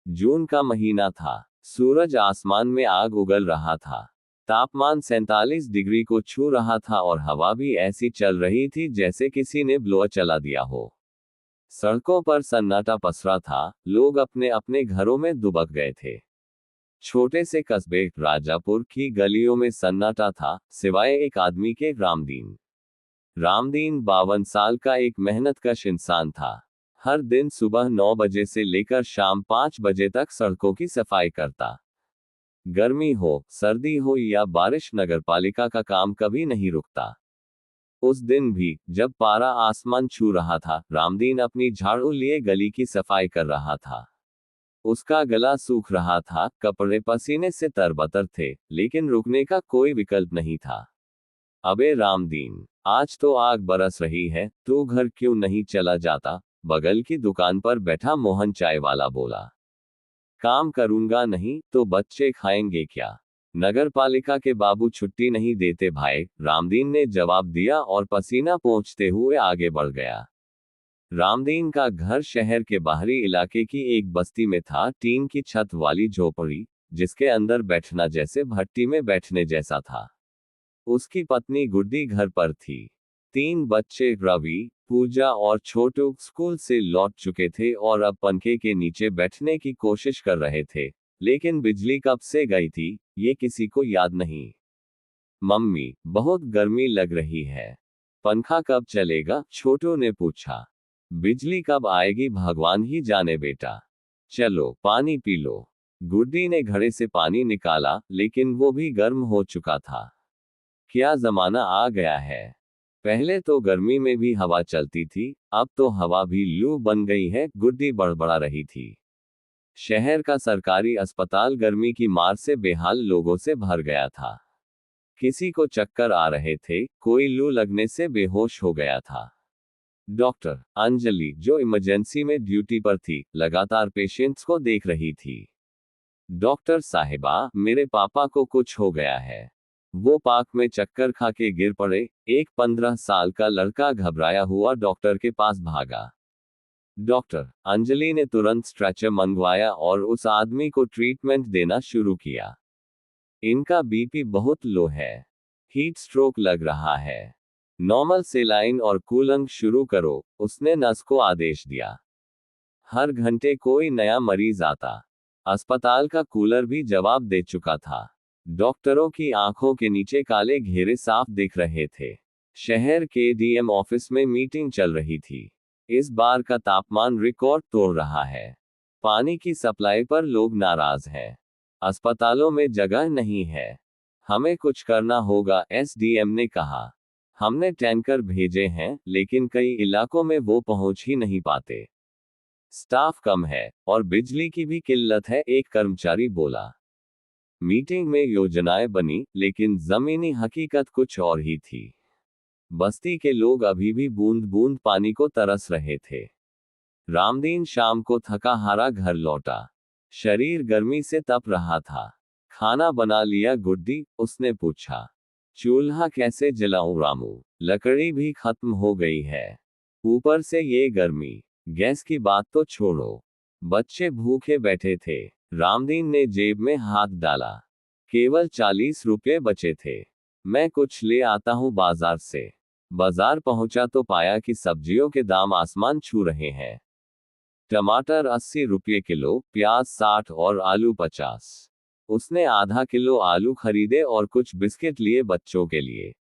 जून का महीना था। सूरज आसमान में आग उगल रहा था। तापमान 47 डिग्री को छू रहा था और हवा भी ऐसी चल रही थी जैसे किसी ने ब्लोअर चला दिया हो। सड़कों पर सन्नाटा पसरा था, लोग अपने अपने घरों में दुबक गए थे। छोटे से कस्बे राजापुर की गलियों में सन्नाटा था, सिवाय एक आदमी के, रामदीन। रामदीन 52 साल का एक मेहनतकश इंसान था। हर दिन सुबह 9 बजे से लेकर शाम 5 बजे तक सड़कों की सफाई करता। गर्मी हो, सर्दी हो या बारिश, नगरपालिका का काम कभी नहीं रुकता। उस दिन भी, जब पारा आसमान छू रहा था, रामदीन अपनी झाड़ू लिए गली की सफाई कर रहा था। उसका गला सूख रहा था, कपड़े पसीने से तरबतर थे, लेकिन रुकने का कोई विकल्प नहीं था। अबे रामदीन, आज तो आग बरस रही है, तू घर क्यों नहीं चला जाता? बगल की दुकान पर बैठा मोहन चाय वाला बोला। काम करूंगा नहीं तो बच्चे खाएंगे क्या? नगरपालिका के बाबू छुट्टी नहीं देते भाई, रामदीन ने जवाब दिया और पसीना पोंछते हुए आगे बढ़ गया। रामदीन का घर शहर के बाहरी इलाके की एक बस्ती में था, टीन की छत वाली झोपड़ी, जिसके अंदर बैठना जैसे भट्टी में बैठने जैसा था। उसकी पत्नी गुड्डी घर पर थी। 3 बच्चे रवि, पूजा और छोटू स्कूल से लौट चुके थे और अब पंखे के नीचे बैठने की कोशिश कर रहे थे, लेकिन बिजली कब से गई थी, ये किसी को याद नहीं। मम्मी, बहुत गर्मी लग रही है। पंखा कब चलेगा? छोटू ने पूछा। बिजली कब आएगी भगवान ही जाने बेटा। चलो पानी पी लो। गुड्डी ने घड़े से पानी निकाला, लेकिन वो भी गर्म हो चुका था। क्या जमाना आ गया है। पहले तो गर्मी में भी हवा चलती थी, अब तो हवा भी लू बन गई है, गुड्डी बड़बड़ा रही थी। शहर का सरकारी अस्पताल गर्मी की मार से बेहाल लोगों से भर गया था। किसी को चक्कर आ रहे थे, कोई लू लगने से बेहोश हो गया था। डॉक्टर अंजलि, जो इमरजेंसी में ड्यूटी पर थी, लगातार पेशेंट्स को देख रही थी। डॉक्टर साहिबा, मेरे पापा को कुछ हो गया है। वो पार्क में चक्कर खा के गिर पड़े। एक 15 साल का लड़का घबराया हुआ डॉक्टर के पास भागा। डॉक्टर अंजलि ने तुरंत स्ट्रेचर मंगवाया और उस आदमी को ट्रीटमेंट देना शुरू किया। इनका बीपी बहुत लो है। हीट स्ट्रोक लग रहा है। नॉर्मल सेलाइन और कूलिंग शुरू करो, उसने नर्स को आदेश दिया। हर घंटे कोई नया मरीज आता। अस्पताल का कूलर भी जवाब दे चुका था। डॉक्टरों की आंखों के नीचे काले घेरे साफ दिख रहे थे। शहर के डीएम ऑफिस में मीटिंग चल रही थी। इस बार का तापमान रिकॉर्ड तोड़ रहा है। पानी की सप्लाई पर लोग नाराज हैं। अस्पतालों में जगह नहीं है। हमें कुछ करना होगा, एसडीएम ने कहा। हमने टैंकर भेजे हैं, लेकिन कई इलाकों में वो पहुंच ही नहीं पाते। स्टाफ कम है और बिजली की भी किल्लत है, एक कर्मचारी बोला। मीटिंग में योजनाएं बनी, लेकिन जमीनी हकीकत कुछ और ही थी। बस्ती के लोग अभी भी बूंद बूंद पानी को तरस रहे थे। रामदीन शाम को थका हारा घर लौटा। शरीर गर्मी से तप रहा था। खाना बना लिया गुड्डी? उसने पूछा। चूल्हा कैसे जलाऊं रामू, लकड़ी भी खत्म हो गई है, ऊपर से ये गर्मी। गैस की बात तो छोड़ो। बच्चे भूखे बैठे थे। रामदीन ने जेब में हाथ डाला। केवल 40 रुपये बचे थे। मैं कुछ ले आता हूं बाजार से। बाजार पहुंचा तो पाया कि सब्जियों के दाम आसमान छू रहे हैं। टमाटर 80 रुपये किलो, प्याज 60 और आलू 50। उसने आधा किलो आलू खरीदे और कुछ बिस्किट लिए बच्चों के लिए।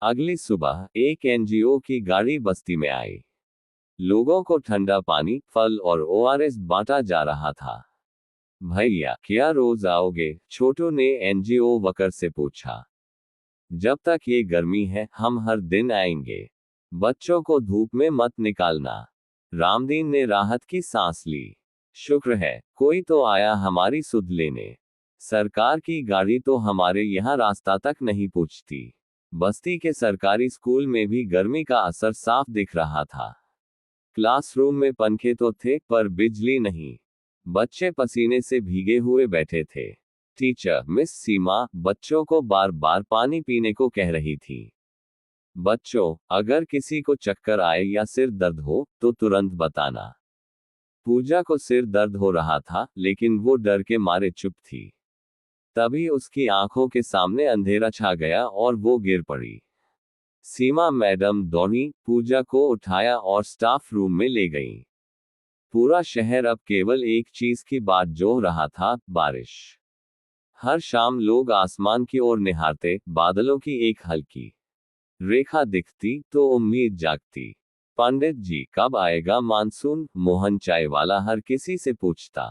अगली सुबह एक एनजीओ की गाड़ी बस्ती में आई। लोगों को ठंडा पानी, फल और ओआरएस बांटा जा रहा था। भैया, क्या रोज आओगे? छोटू ने एनजीओ वर्कर से पूछा। जब तक ये गर्मी है, हम हर दिन आएंगे। बच्चों को धूप में मत निकालना। रामदीन ने राहत की सांस ली। शुक्र है, कोई तो आया हमारी सुध लेने। सरकार की गाड़ी तो हमारे यहाँ रास्ता तक नहीं पूछती। बस्ती के सरकारी स्कूल में भी गर्मी का असर साफ दिख रहा था। क्लासरूम में पंखे तो थे, पर बिजली नहीं। बच्चे पसीने से भीगे हुए बैठे थे। टीचर मिस सीमा बच्चों को बार बार पानी पीने को कह रही थी। बच्चों, अगर किसी को चक्कर आए या सिर दर्द हो, तो तुरंत बताना। पूजा को सिर दर्द हो रहा था, लेकिन वो डर के मारे चुप थी। तभी उसकी आंखों के सामने अंधेरा छा गया और वो गिर पड़ी। सीमा मैडम दौड़ी, पूजा को उठाया और स्टाफ रूम में ले गईं। पूरा शहर अब केवल एक चीज की बात जोह रहा था, बारिश। हर शाम लोग आसमान की ओर निहारते, बादलों की एक हल्की रेखा दिखती तो उम्मीद जागती। पंडित जी कब आएगा मानसून, मोहन चाय वाला हर किसी से पूछता।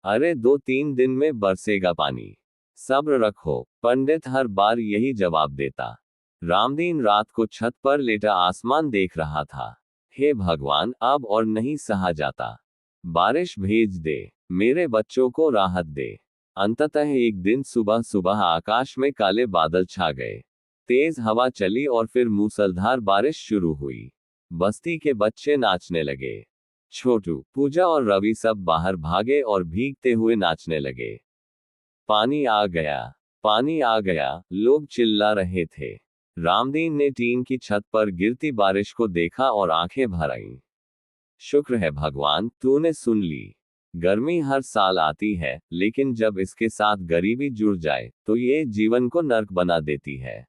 अरे 2-3 दिन में बरसेगा पानी, सब्र रखो, पंडित हर बार यही जवाब देता। रामदीन रात को छत पर लेटा आसमान देख रहा था। हे भगवान, अब और नहीं सहा जाता, बारिश भेज दे, मेरे बच्चों को राहत दे। अंततः एक दिन सुबह सुबह आकाश में काले बादल छा गए। तेज हवा चली और फिर मूसलाधार बारिश शुरू हुई। बस्ती के बच्चे नाचने लगे। छोटू, पूजा और रवि सब बाहर भागे और भीगते हुए नाचने लगे। पानी आ गया, पानी आ गया, लोग चिल्ला रहे थे। रामदीन ने टीन की छत पर गिरती बारिश को देखा और आंखें भर आईं। शुक्र है भगवान, तूने सुन ली। गर्मी हर साल आती है, लेकिन जब इसके साथ गरीबी जुड़ जाए तो ये जीवन को नर्क बना देती है।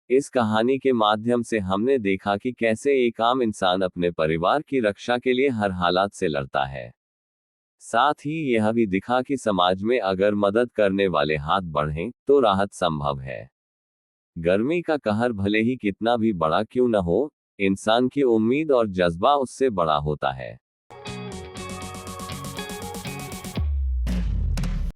इस कहानी के माध्यम से हमने देखा कि कैसे एक आम इंसान अपने परिवार की रक्षा के लिए हर हालात से लड़ता है। साथ ही यह भी दिखा कि समाज में अगर मदद करने वाले हाथ बढ़ें तो राहत संभव है। गर्मी का कहर भले ही कितना भी बड़ा क्यों न हो, इंसान की उम्मीद और जज्बा उससे बड़ा होता है।